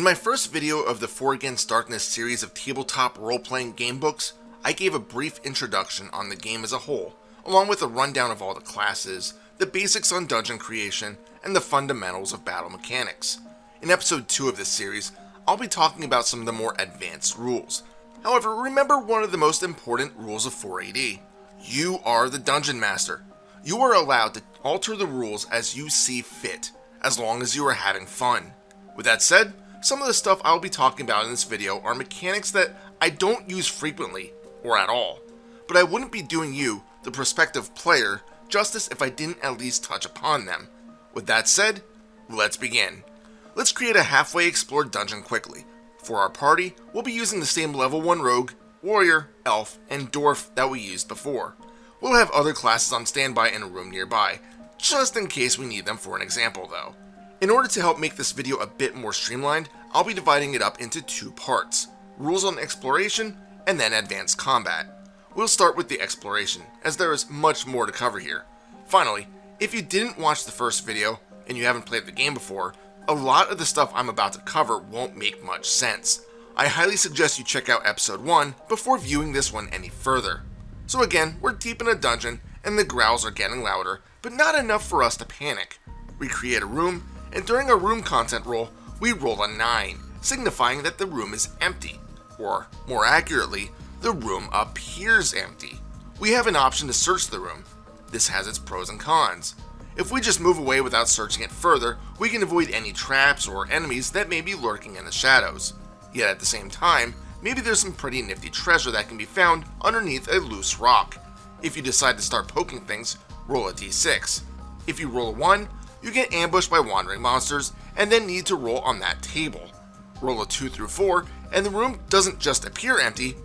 my first video of the For Against Darkness series of tabletop role-playing gamebooks, I gave a brief introduction on the game as a whole, along with a rundown of all the classes, the basics on dungeon creation, and the fundamentals of battle mechanics. In episode 2 of this series, I'll be talking about some of the more advanced rules. However, remember one of the most important rules of 4AD. You are the Dungeon Master. You are allowed to alter the rules as you see fit, as long as you are having fun. With that said, some of the stuff I'll be talking about in this video are mechanics that I don't use frequently, or at all, but I wouldn't be doing you, the prospective player, justice if I didn't at least touch upon them. With that said, let's begin. Let's create a halfway explored dungeon quickly. For our party, we'll be using the same level 1 rogue, warrior, elf, and dwarf that we used before. We'll have other classes on standby in a room nearby, just in case we need them for an example though. In order to help make this video a bit more streamlined, I'll be dividing it up into 2 parts, rules on exploration and then advanced combat. We'll start with the exploration, as there is much more to cover here. Finally, if you didn't watch the first video and you haven't played the game before, a lot of the stuff I'm about to cover won't make much sense. I highly suggest you check out episode 1 before viewing this one any further. So again, we're deep in a dungeon and the growls are getting louder, but not enough for us to panic. We create a room, and during a room content roll, we roll a 9, signifying that the room is empty, or more accurately, the room appears empty. We have an option to search the room. This has its pros and cons. If we just move away without searching it further, we can avoid any traps or enemies that may be lurking in the shadows. Yet at the same time, maybe there's some pretty nifty treasure that can be found underneath a loose rock. If you decide to start poking things, roll a d6. If you roll a 1, you get ambushed by wandering monsters and then need to roll on that table. Roll a 2 through 4 and the room doesn't just appear empty,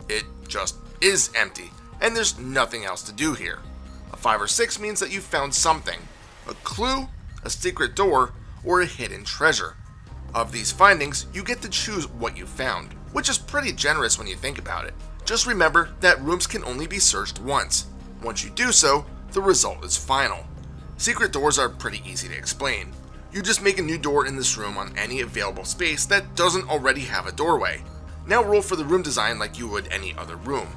it just is empty, and there's nothing else to do here. A 5 or 6 means that you've found something, a clue, a secret door, or a hidden treasure. Of these findings, you get to choose what you found, which is pretty generous when you think about it. Just remember that rooms can only be searched once. Once you do so, the result is final. Secret doors are pretty easy to explain. You just make a new door in this room on any available space that doesn't already have a doorway. Now roll for the room design like you would any other room.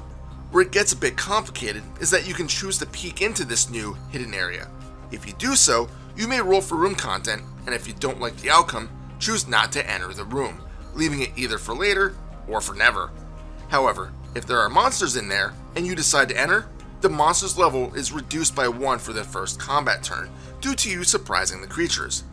Where it gets a bit complicated is that you can choose to peek into this new hidden area. If you do so, you may roll for room content, and if you don't like the outcome, choose not to enter the room, leaving it either for later or for never. However, if there are monsters in there and you decide to enter, the monster's level is reduced by 1 for the first combat turn due to you surprising the creatures.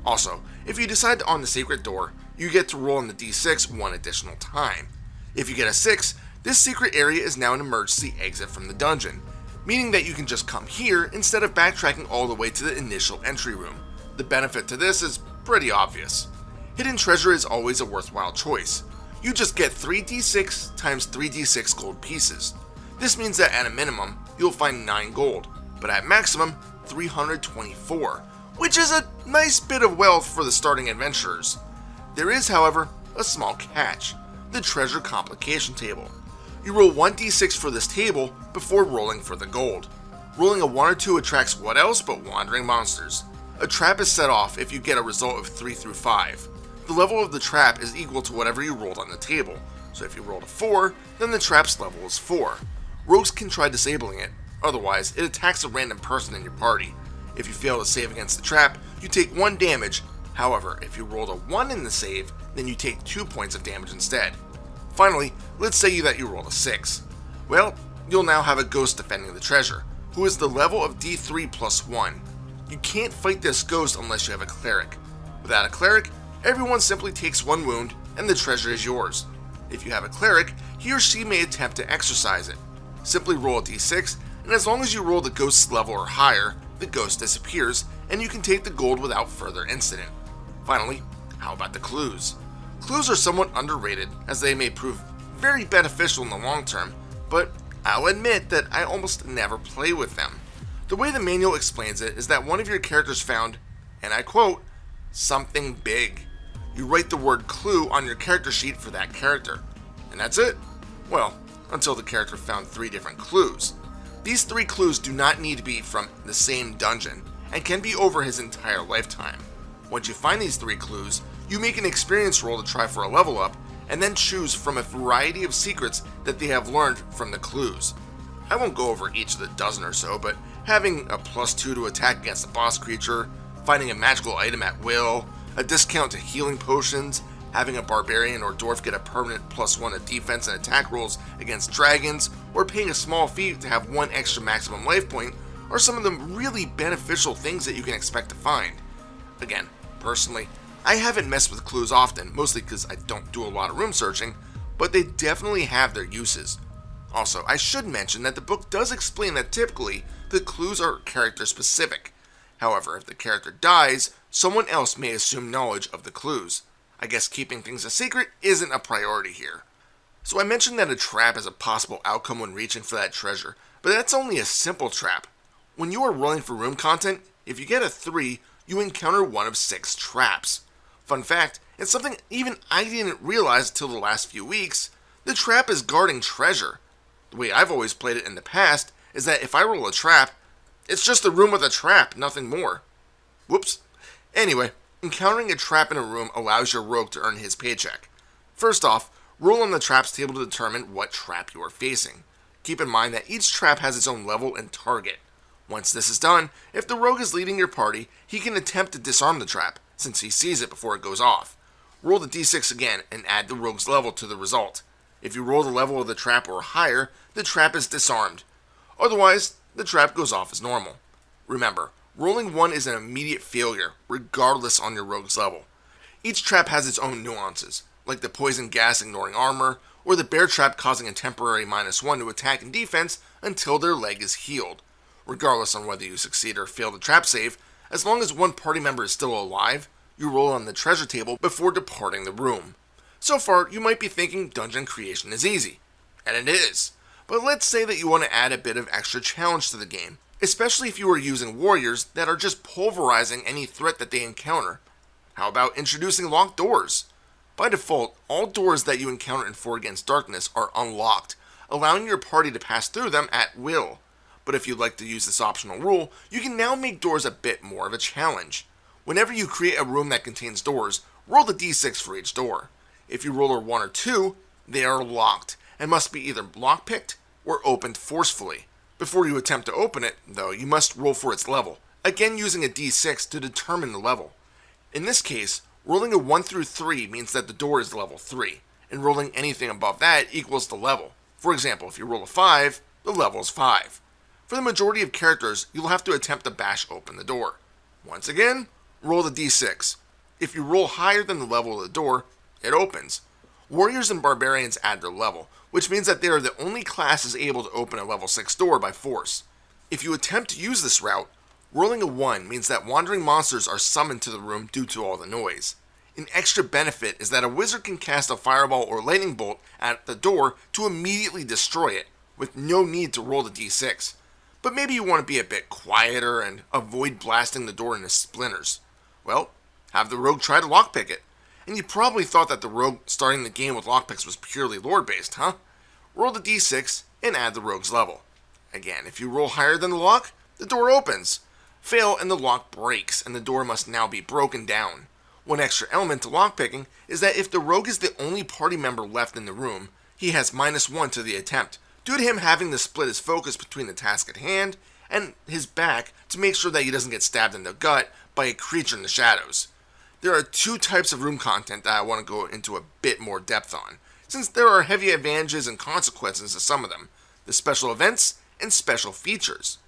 Also, if you decide to on the secret door, you get to roll on the d6 1 additional time. If you get a 6, this secret area is now an emergency exit from the dungeon, meaning that you can just come here instead of backtracking all the way to the initial entry room. The benefit to this is pretty obvious. Hidden treasure is always a worthwhile choice. You just get 3d6 times 3d6 gold pieces. This means that at a minimum, you'll find 9 gold, but at maximum, 324, which is a nice bit of wealth for the starting adventurers. There is, however, a small catch, the treasure complication table. You roll 1d6 for this table before rolling for the gold. Rolling a 1 or 2 attracts what else but wandering monsters. A trap is set off if you get a result of 3 through 5. The level of the trap is equal to whatever you rolled on the table, so if you rolled a 4, then the trap's level is 4. Rogues can try disabling it, otherwise it attacks a random person in your party. If you fail to save against the trap, you take 1 damage, however if you rolled a 1 in the save, then you take 2 points of damage instead. Finally, let's say that you rolled a 6. Well, you'll now have a ghost defending the treasure, who is the level of d3 plus 1. You can't fight this ghost unless you have a cleric. Without a cleric, everyone simply takes 1 wound and the treasure is yours. If you have a cleric, he or she may attempt to exorcise it. Simply roll a d6, and as long as you roll the ghost's level or higher, the ghost disappears, and you can take the gold without further incident. Finally, how about the clues? Clues are somewhat underrated, as they may prove very beneficial in the long term, but I'll admit that I almost never play with them. The way the manual explains it is that one of your characters found, and I quote, something big. You write the word clue on your character sheet for that character, and that's it. Well, until the character found 3 different clues. These 3 clues do not need to be from the same dungeon, and can be over his entire lifetime. Once you find these 3 clues, You make an experience roll to try for a level up, and then choose from a variety of secrets that they have learned from the clues. I won't go over each of the dozen or so, but having a +2 to attack against a boss creature, finding a magical item at will, a discount to healing potions, having a barbarian or dwarf get a permanent +1 to defense and attack rolls against dragons, or paying a small fee to have 1 extra maximum life point are some of the really beneficial things that you can expect to find. Again, personally, I haven't messed with clues often, mostly because I don't do a lot of room searching, but they definitely have their uses. Also, I should mention that the book does explain that typically the clues are character specific. However, if the character dies, someone else may assume knowledge of the clues. I guess keeping things a secret isn't a priority here. So I mentioned that a trap is a possible outcome when reaching for that treasure, but that's only a simple trap. When you are rolling for room content, if you get a 3, you encounter one of 6 traps. Fun fact, and something even I didn't realize until the last few weeks, the trap is guarding treasure. The way I've always played it in the past is that if I roll a trap, it's just a room with a trap, nothing more. Whoops. Anyway, encountering a trap in a room allows your rogue to earn his paycheck. First off, roll on the traps table to determine what trap you are facing. Keep in mind that each trap has its own level and target. Once this is done, if the rogue is leading your party, he can attempt to disarm the trap, since he sees it before it goes off. Roll the d6 again and add the rogue's level to the result. If you roll the level of the trap or higher, the trap is disarmed. Otherwise, the trap goes off as normal. Remember, rolling 1 is an immediate failure, regardless on your rogue's level. Each trap has its own nuances, like the poison gas ignoring armor, or the bear trap causing a temporary -1 to attack and defense until their leg is healed. Regardless on whether you succeed or fail the trap save, as long as one party member is still alive, you roll on the treasure table before departing the room. So far, you might be thinking dungeon creation is easy, and it is. But let's say that you want to add a bit of extra challenge to the game, especially if you are using warriors that are just pulverizing any threat that they encounter. How about introducing locked doors? By default, all doors that you encounter in 4 Against Darkness are unlocked, allowing your party to pass through them at will. But if you'd like to use this optional rule, you can now make doors a bit more of a challenge. Whenever you create a room that contains doors, roll the d6 for each door. If you roll a 1 or 2, they are locked, and must be either lockpicked or opened forcefully. Before you attempt to open it, though, you must roll for its level, again using a d6 to determine the level. In this case, rolling a 1 through 3 means that the door is level 3, and rolling anything above that equals the level. For example, if you roll a 5, the level is 5. For the majority of characters, you'll have to attempt to bash open the door. Once again, roll the d6. If you roll higher than the level of the door, it opens. Warriors and barbarians add their level, which means that they are the only classes able to open a level 6 door by force. If you attempt to use this route, rolling a 1 means that wandering monsters are summoned to the room due to all the noise. An extra benefit is that a wizard can cast a fireball or lightning bolt at the door to immediately destroy it, with no need to roll the d6. But maybe you want to be a bit quieter and avoid blasting the door into splinters. Well, have the rogue try to lockpick it. And you probably thought that the rogue starting the game with lockpicks was purely lore-based, huh? Roll the d6 and add the rogue's level. Again, if you roll higher than the lock, the door opens. Fail and the lock breaks, and the door must now be broken down. One extra element to lockpicking is that if the rogue is the only party member left in the room, he has -1 to the attempt, due to him having to split his focus between the task at hand and his back to make sure that he doesn't get stabbed in the gut by a creature in the shadows. There are 2 types of room content that I want to go into a bit more depth on, since there are heavy advantages and consequences to some of them, the special events and special features.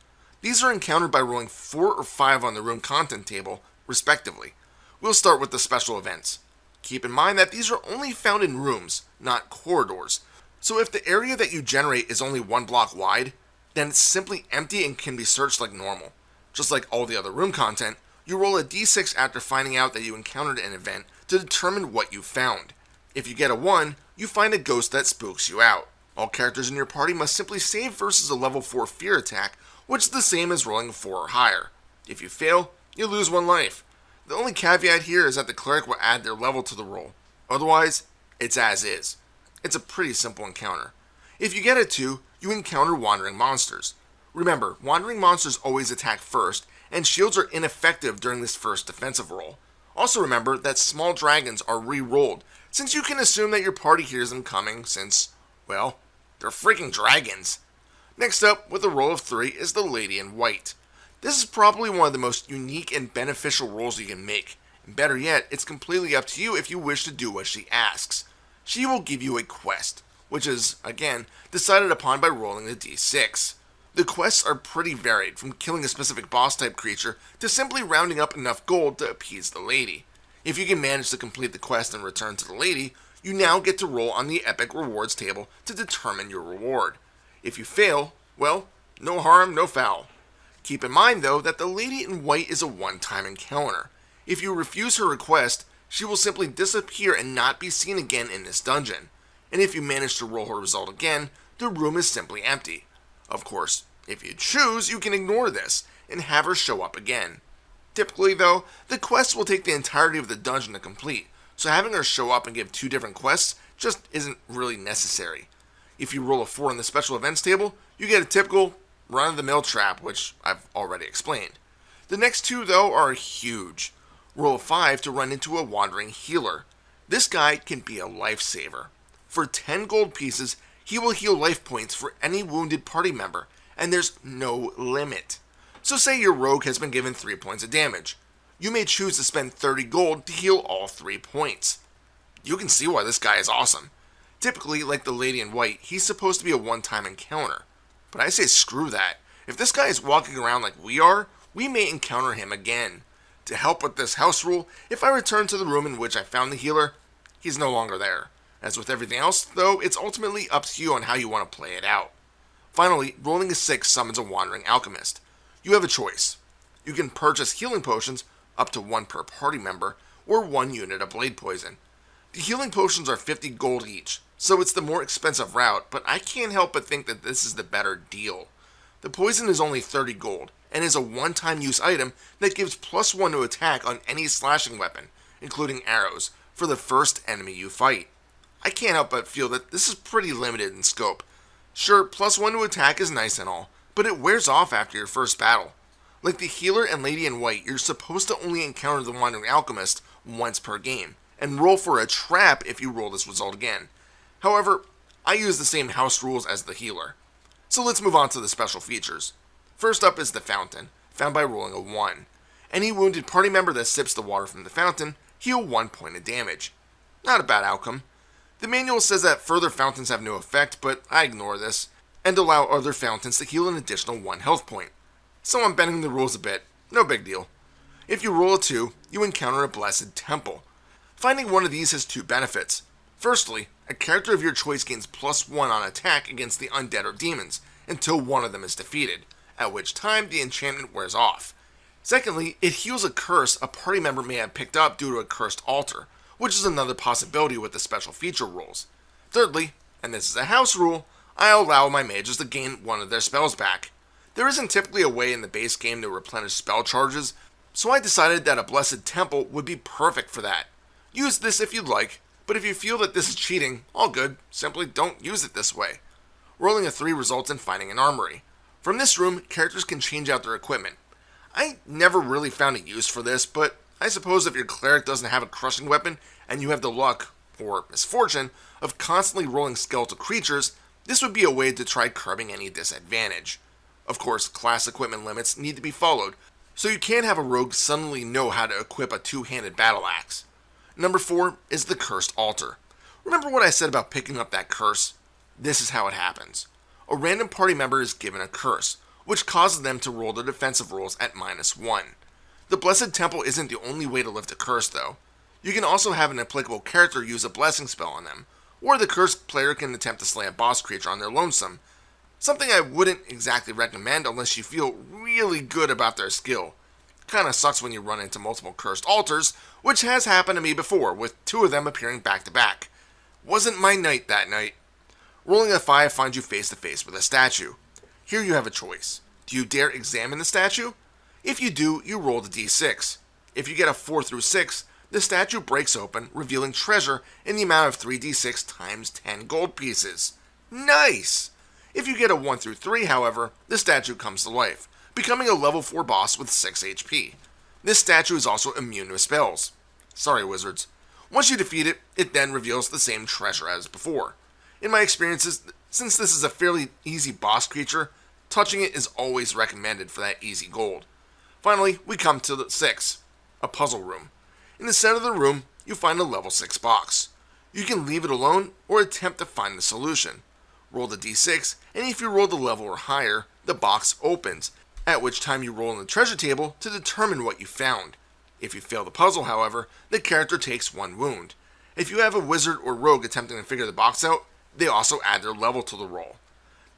These are encountered by rolling 4 or 5 on the room content table, respectively. We'll start with the special events. Keep in mind that these are only found in rooms, not corridors, so if the area that you generate is only 1 block wide, then it's simply empty and can be searched like normal. Just like all the other room content, you roll a d6 after finding out that you encountered an event to determine what you found. If you get a 1, you find a ghost that spooks you out. All characters in your party must simply save versus a level 4 fear attack, which is the same as rolling a 4 or higher. If you fail, you lose 1 life. The only caveat here is that the cleric will add their level to the roll. Otherwise, it's as is. It's a pretty simple encounter. If you get a 2, you encounter wandering monsters. Remember, wandering monsters always attack first, and shields are ineffective during this first defensive roll. Also remember that small dragons are re-rolled, since you can assume that your party hears them coming since, well, they're freaking dragons. Next up, with a roll of 3, is the Lady in White. This is probably one of the most unique and beneficial rolls you can make, and better yet, it's completely up to you if you wish to do what she asks. She will give you a quest, which is, again, decided upon by rolling the d6. The quests are pretty varied, from killing a specific boss-type creature to simply rounding up enough gold to appease the lady. If you can manage to complete the quest and return to the lady, you now get to roll on the epic rewards table to determine your reward. If you fail, well, no harm, no foul. Keep in mind, though, that the Lady in White is a one-time encounter. If you refuse her request, she will simply disappear and not be seen again in this dungeon. And if you manage to roll her result again, the room is simply empty. Of course, if you choose, you can ignore this and have her show up again. Typically, though, the quest will take the entirety of the dungeon to complete, so having her show up and give 2 different quests just isn't really necessary. If you roll a 4 in the special events table, you get a typical run-of-the-mill trap, which I've already explained. The next 2, though, are huge. Roll a 5 to run into a wandering healer. This guy can be a lifesaver. For 10 gold pieces, he will heal life points for any wounded party member, and there's no limit. So say your rogue has been given 3 points of damage. You may choose to spend 30 gold to heal all 3 points. You can see why this guy is awesome. Typically, like the Lady in White, he's supposed to be a one-time encounter. But I say screw that. If this guy is walking around like we are, we may encounter him again. To help with this house rule, if I return to the room in which I found the healer, he's no longer there. As with everything else, though, it's ultimately up to you on how you want to play it out. Finally, rolling a 6 summons a wandering alchemist. You have a choice. You can purchase healing potions, up to 1 per party member, or 1 unit of blade poison. The healing potions are 50 gold each, so it's the more expensive route, but I can't help but think that this is the better deal. The poison is only 30 gold, and is a one-time use item that gives +1 to attack on any slashing weapon, including arrows, for the first enemy you fight. I can't help but feel that this is pretty limited in scope. Sure, +1 to attack is nice and all, but it wears off after your first battle. Like the healer and Lady in White, you're supposed to only encounter the Wandering Alchemist once per game, and roll for a trap if you roll this result again. However, I use the same house rules as the healer. So let's move on to the special features. First up is the fountain, found by rolling a 1. Any wounded party member that sips the water from the fountain, heal 1 point of damage. Not a bad outcome. The manual says that further fountains have no effect, but I ignore this, and allow other fountains to heal an additional 1 health point. So I'm bending the rules a bit, no big deal. If you roll a 2, you encounter a blessed temple. Finding one of these has 2 benefits. Firstly, a character of your choice gains +1 on attack against the undead or demons, until one of them is defeated, at which time the enchantment wears off. Secondly, it heals a curse a party member may have picked up due to a cursed altar, which is another possibility with the special feature rules. Thirdly, and this is a house rule, I allow my mages to gain one of their spells back. There isn't typically a way in the base game to replenish spell charges, so I decided that a Blessed Temple would be perfect for that. Use this if you'd like, but if you feel that this is cheating, all good, simply don't use it this way. Rolling a 3 results in finding an armory. From this room, characters can change out their equipment. I never really found a use for this, but I suppose if your cleric doesn't have a crushing weapon, and you have the luck, or misfortune, of constantly rolling skeletal creatures, this would be a way to try curbing any disadvantage. Of course, class equipment limits need to be followed, so you can't have a rogue suddenly know how to equip a 2-handed battle axe. Number 4 is the Cursed Altar. Remember what I said about picking up that curse? This is how it happens. A random party member is given a curse, which causes them to roll the defensive rolls at -1. The Blessed Temple isn't the only way to lift a curse, though. You can also have an applicable character use a blessing spell on them, or the cursed player can attempt to slay a boss creature on their lonesome. Something I wouldn't exactly recommend unless you feel really good about their skill. Kinda sucks when you run into multiple cursed altars, which has happened to me before, with 2 of them appearing back to back. Wasn't my night that night. Rolling a 5 finds you face to face with a statue. Here you have a choice. Do you dare examine the statue? If you do, you roll the d6. If you get a 4 through 6, the statue breaks open, revealing treasure in the amount of 3d6 times 10 gold pieces. Nice! If you get a 1 through 3, however, the statue comes to life, becoming a level 4 boss with 6 HP. This statue is also immune to spells. Sorry, wizards. Once you defeat it, it then reveals the same treasure as before. In my experiences, since this is a fairly easy boss creature, touching it is always recommended for that easy gold. Finally, we come to the 6, a puzzle room. In the center of the room, you find a level 6 box. You can leave it alone or attempt to find the solution. Roll the d6, and if you roll the level or higher, the box opens, at which time you roll on the treasure table to determine what you found. If you fail the puzzle, however, the character takes 1 wound. If you have a wizard or rogue attempting to figure the box out, they also add their level to the roll.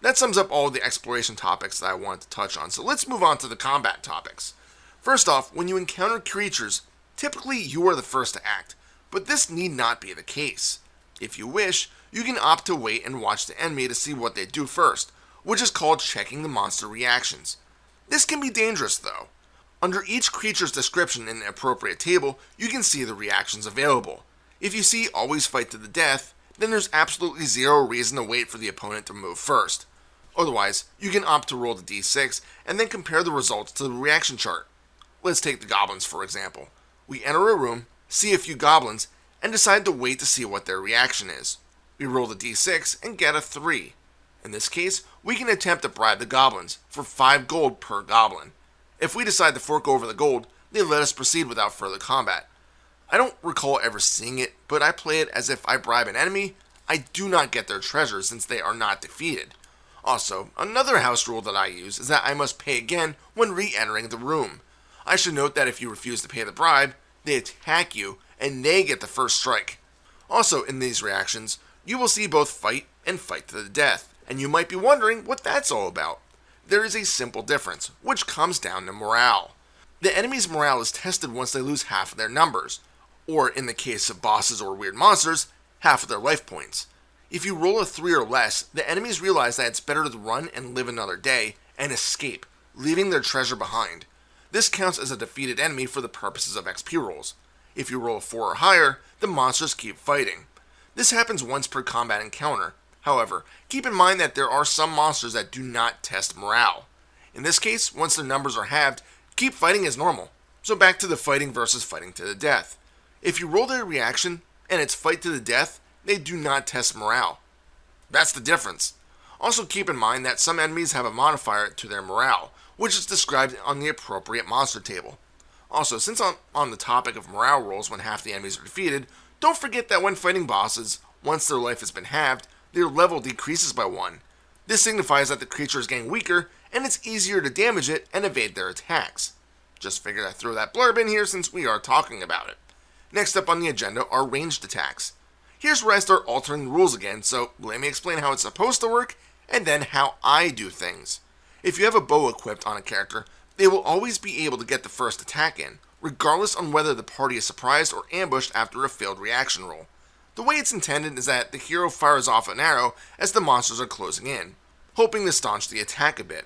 That sums up all of the exploration topics that I wanted to touch on, so let's move on to the combat topics. First off, when you encounter creatures, typically you are the first to act, but this need not be the case. If you wish, you can opt to wait and watch the enemy to see what they do first, which is called checking the monster reactions. This can be dangerous though. Under each creature's description in the appropriate table, you can see the reactions available. If you see always fight to the death, then there's absolutely zero reason to wait for the opponent to move first. Otherwise, you can opt to roll the d6 and then compare the results to the reaction chart. Let's take the goblins for example. We enter a room, see a few goblins, and decide to wait to see what their reaction is. We roll the d6 and get a 3. In this case, we can attempt to bribe the goblins for 5 gold per goblin. If we decide to fork over the gold, they let us proceed without further combat. I don't recall ever seeing it, but I play it as if I bribe an enemy, I do not get their treasure since they are not defeated. Also, another house rule that I use is that I must pay again when re-entering the room. I should note that if you refuse to pay the bribe, they attack you and they get the first strike. Also, in these reactions, you will see both fight and fight to the death, and you might be wondering what that's all about. There is a simple difference, which comes down to morale. The enemy's morale is tested once they lose half of their numbers, or in the case of bosses or weird monsters, half of their life points. If you roll a 3 or less, the enemies realize that it's better to run and live another day and escape, leaving their treasure behind. This counts as a defeated enemy for the purposes of XP rolls. If you roll a 4 or higher, the monsters keep fighting. This happens once per combat encounter. However, keep in mind that there are some monsters that do not test morale. In this case, once their numbers are halved, keep fighting as normal. So back to the fighting versus fighting to the death. If you roll their reaction, and it's fight to the death, they do not test morale. That's the difference. Also keep in mind that some enemies have a modifier to their morale, which is described on the appropriate monster table. Also, since I'm on the topic of morale rolls when half the enemies are defeated, don't forget that when fighting bosses, once their life has been halved, their level decreases by 1. This signifies that the creature is getting weaker, and it's easier to damage it and evade their attacks. Just figured I'd throw that blurb in here since we are talking about it. Next up on the agenda are ranged attacks. Here's where I start altering the rules again, so let me explain how it's supposed to work, and then how I do things. If you have a bow equipped on a character, they will always be able to get the first attack in, regardless on whether the party is surprised or ambushed after a failed reaction roll. The way it's intended is that the hero fires off an arrow as the monsters are closing in, hoping to staunch the attack a bit.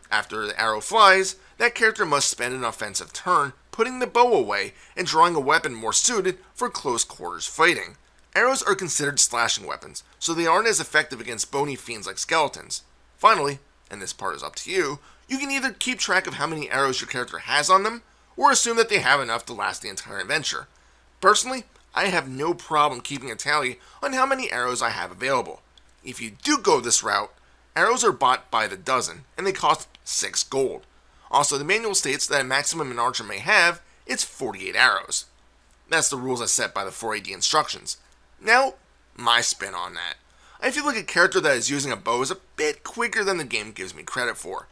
After the arrow flies, that character must spend an offensive turn, putting the bow away and drawing a weapon more suited for close quarters fighting. Arrows are considered slashing weapons, so they aren't as effective against bony fiends like skeletons. Finally, and this part is up to you, you can either keep track of how many arrows your character has on them, or assume that they have enough to last the entire adventure. Personally, I have no problem keeping a tally on how many arrows I have available. If you do go this route, arrows are bought by the dozen, and they cost 6 gold. Also, the manual states that a maximum an archer may have is 48 arrows. That's the rules as set by the 4AD instructions. Now, my spin on that. I feel like a character that is using a bow is a bit quicker than the game gives me credit for.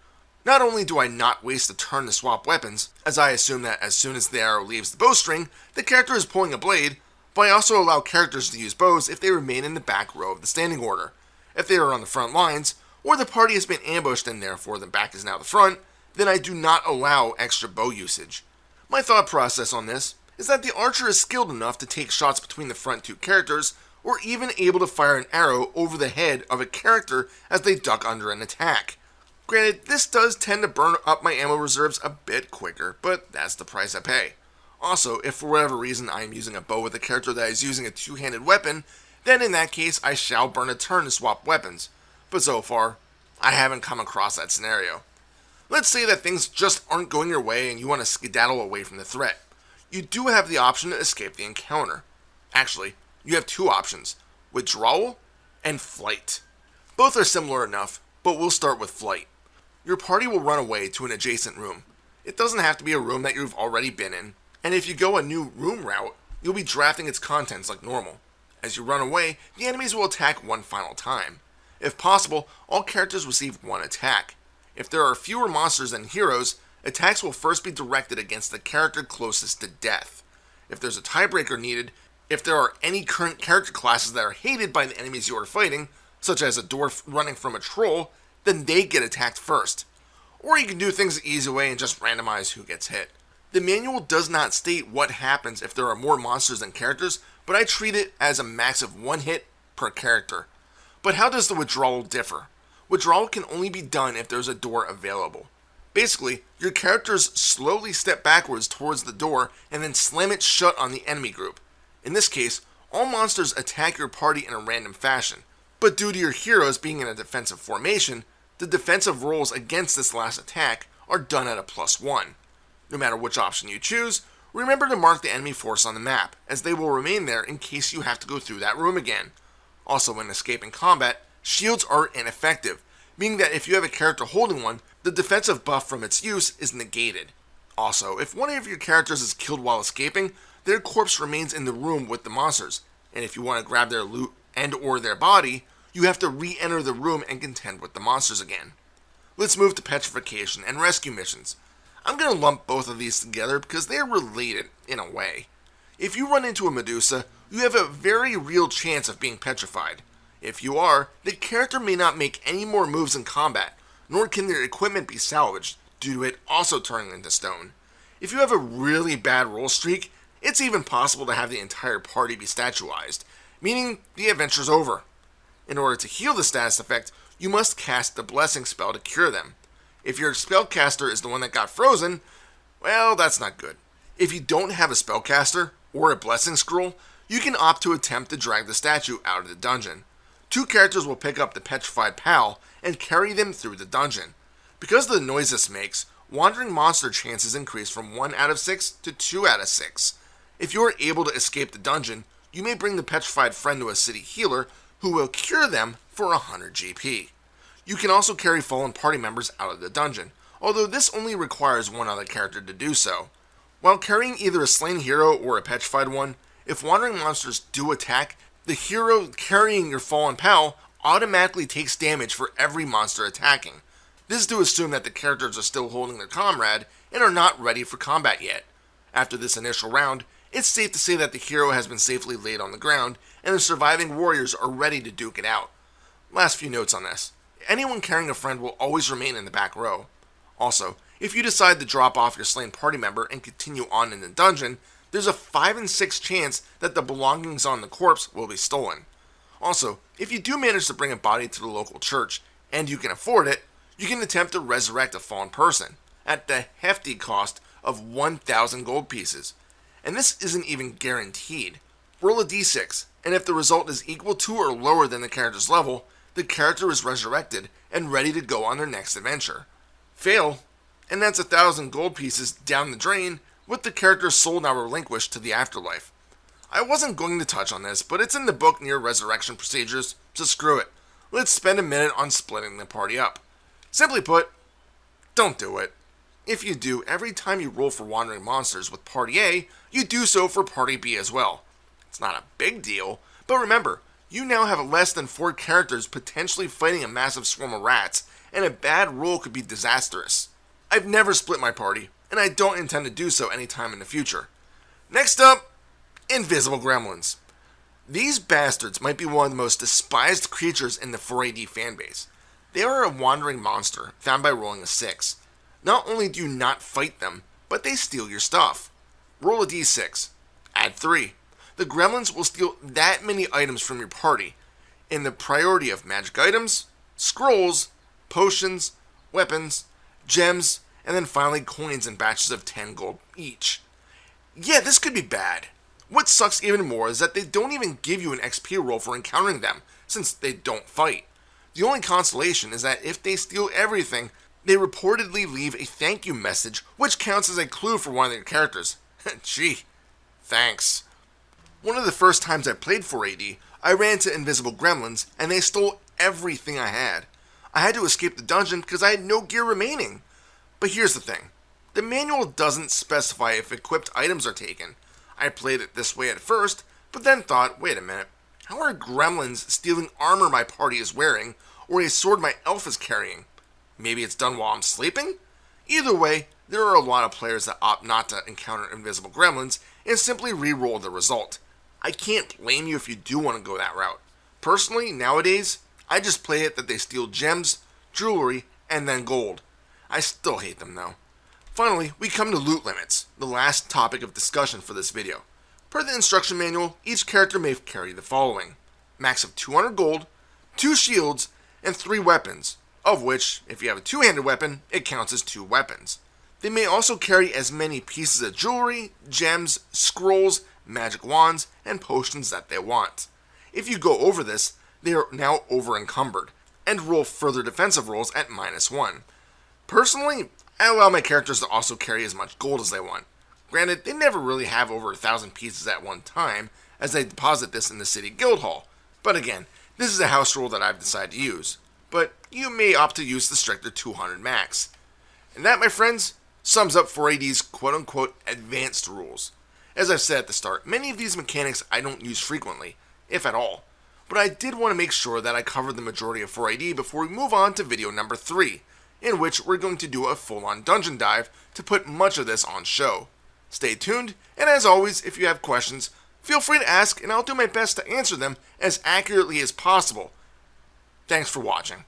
Not only do I not waste a turn to swap weapons, as I assume that as soon as the arrow leaves the bowstring, the character is pulling a blade, but I also allow characters to use bows if they remain in the back row of the standing order. If they are on the front lines, or the party has been ambushed and therefore the back is now the front, then I do not allow extra bow usage. My thought process on this is that the archer is skilled enough to take shots between the front 2 characters, or even able to fire an arrow over the head of a character as they duck under an attack. Granted, this does tend to burn up my ammo reserves a bit quicker, but that's the price I pay. Also, if for whatever reason I am using a bow with a character that is using a 2-handed weapon, then in that case I shall burn a turn to swap weapons. But so far, I haven't come across that scenario. Let's say that things just aren't going your way and you want to skedaddle away from the threat. you do have the option to escape the encounter. Actually, you have two options, withdrawal and flight. Both are similar enough, but we'll start with flight. Your party will run away to an adjacent room. It doesn't have to be a room that you've already been in, and if you go a new room route, you'll be drafting its contents like normal. As you run away, the enemies will attack one final time. If possible, all characters receive one attack. If there are fewer monsters than heroes, attacks will first be directed against the character closest to death. If there's a tiebreaker needed, if there are any current character classes that are hated by the enemies you are fighting, such as a dwarf running from a troll, then they get attacked first. Or you can do things the easy way and just randomize who gets hit. The manual does not state what happens if there are more monsters than characters, but I treat it as a max of one hit per character. But how does the withdrawal differ? Withdrawal can only be done if there's a door available. Basically, your characters slowly step backwards towards the door and then slam it shut on the enemy group. In this case, all monsters attack your party in a random fashion, but due to your heroes being in a defensive formation, the defensive rolls against this last attack are done at a +1. No matter which option you choose, remember to mark the enemy force on the map, as they will remain there in case you have to go through that room again. Also, when escaping combat, shields are ineffective, meaning that if you have a character holding one, the defensive buff from its use is negated. Also, if one of your characters is killed while escaping, their corpse remains in the room with the monsters, and if you want to grab their loot and or their body, you have to re-enter the room and contend with the monsters again. Let's move to Petrification and Rescue missions. I'm going to lump both of these together because they are related in a way. If you run into a Medusa, you have a very real chance of being petrified. If you are, the character may not make any more moves in combat, nor can their equipment be salvaged, due to it also turning into stone. If you have a really bad roll streak, it's even possible to have the entire party be statuized, meaning the adventure's over. In order to heal the status effect, you must cast the blessing spell to cure them. If your spellcaster is the one that got frozen, well, that's not good. If you don't have a spellcaster, or a blessing scroll, you can opt to attempt to drag the statue out of the dungeon. Two characters will pick up the petrified pal and carry them through the dungeon. Because of the noise this makes, wandering monster chances increase from 1 out of 6 to 2 out of 6. If you are able to escape the dungeon, you may bring the petrified friend to a city healer who will cure them for 100 GP. You can also carry fallen party members out of the dungeon, although this only requires one other character to do so. While carrying either a slain hero or a petrified one, if wandering monsters do attack, the hero carrying your fallen pal automatically takes damage for every monster attacking. This is to assume that the characters are still holding their comrade and are not ready for combat yet. After this initial round, it's safe to say that the hero has been safely laid on the ground and the surviving warriors are ready to duke it out. Last few notes on this. Anyone carrying a friend will always remain in the back row. Also, if you decide to drop off your slain party member and continue on in the dungeon, there's a 5 in 6 chance that the belongings on the corpse will be stolen. Also, if you do manage to bring a body to the local church, and you can afford it, you can attempt to resurrect a fallen person, at the hefty cost of 1,000 gold pieces. And this isn't even guaranteed. Roll a d6, and if the result is equal to or lower than the character's level, the character is resurrected and ready to go on their next adventure. Fail, and that's 1,000 gold pieces down the drain, with the character's soul now relinquished to the afterlife. I wasn't going to touch on this, but it's in the book near resurrection procedures, so screw it. Let's spend a minute on splitting the party up. Simply put, don't do it. If you do, every time you roll for wandering monsters with Party A, you do so for Party B as well. It's not a big deal, but remember, you now have less than 4 characters potentially fighting a massive swarm of rats, and a bad roll could be disastrous. I've never split my party, and I don't intend to do so anytime in the future. Next up, Invisible Gremlins. These bastards might be one of the most despised creatures in the 4AD fanbase. They are a wandering monster, found by rolling a 6. Not only do you not fight them, but they steal your stuff. Roll a d6. Add 3. The gremlins will steal that many items from your party, in the priority of magic items, scrolls, potions, weapons, gems, and then finally coins in batches of 10 gold each. Yeah, this could be bad. What sucks even more is that they don't even give you an XP roll for encountering them, since they don't fight. The only consolation is that if they steal everything, they reportedly leave a thank you message, which counts as a clue for one of their characters. Gee, thanks. One of the first times I played 4AD, I ran into invisible gremlins and they stole everything I had. I had to escape the dungeon because I had no gear remaining. But here's the thing. The manual doesn't specify if equipped items are taken. I played it this way at first, but then thought, wait a minute, how are gremlins stealing armor my party is wearing, or a sword my elf is carrying? Maybe it's done while I'm sleeping? Either way, there are a lot of players that opt not to encounter invisible gremlins and simply re-roll the result. I can't blame you if you do want to go that route. Personally, nowadays, I just play it that they steal gems, jewelry, and then gold. I still hate them though. Finally, we come to loot limits, the last topic of discussion for this video. Per the instruction manual, each character may carry the following: max of 200 gold, 2 shields, and 3 weapons, of which, if you have a two-handed weapon, it counts as 2 weapons. They may also carry as many pieces of jewelry, gems, scrolls, magic wands, and potions that they want. If you go over this, they are now over-encumbered, and roll further defensive rolls at -1. Personally, I allow my characters to also carry as much gold as they want. Granted, they never really have over 1,000 pieces at one time, as they deposit this in the city guild hall. But again, this is a house rule that I've decided to use. But you may opt to use the stricter 200 max. And that, my friends, sums up 4AD's quote-unquote advanced rules. As I've said at the start, many of these mechanics I don't use frequently, if at all. But I did want to make sure that I covered the majority of 4AD before we move on to video number 3, in which we're going to do a full-on dungeon dive to put much of this on show. Stay tuned, and as always, if you have questions, feel free to ask and I'll do my best to answer them as accurately as possible. Thanks for watching.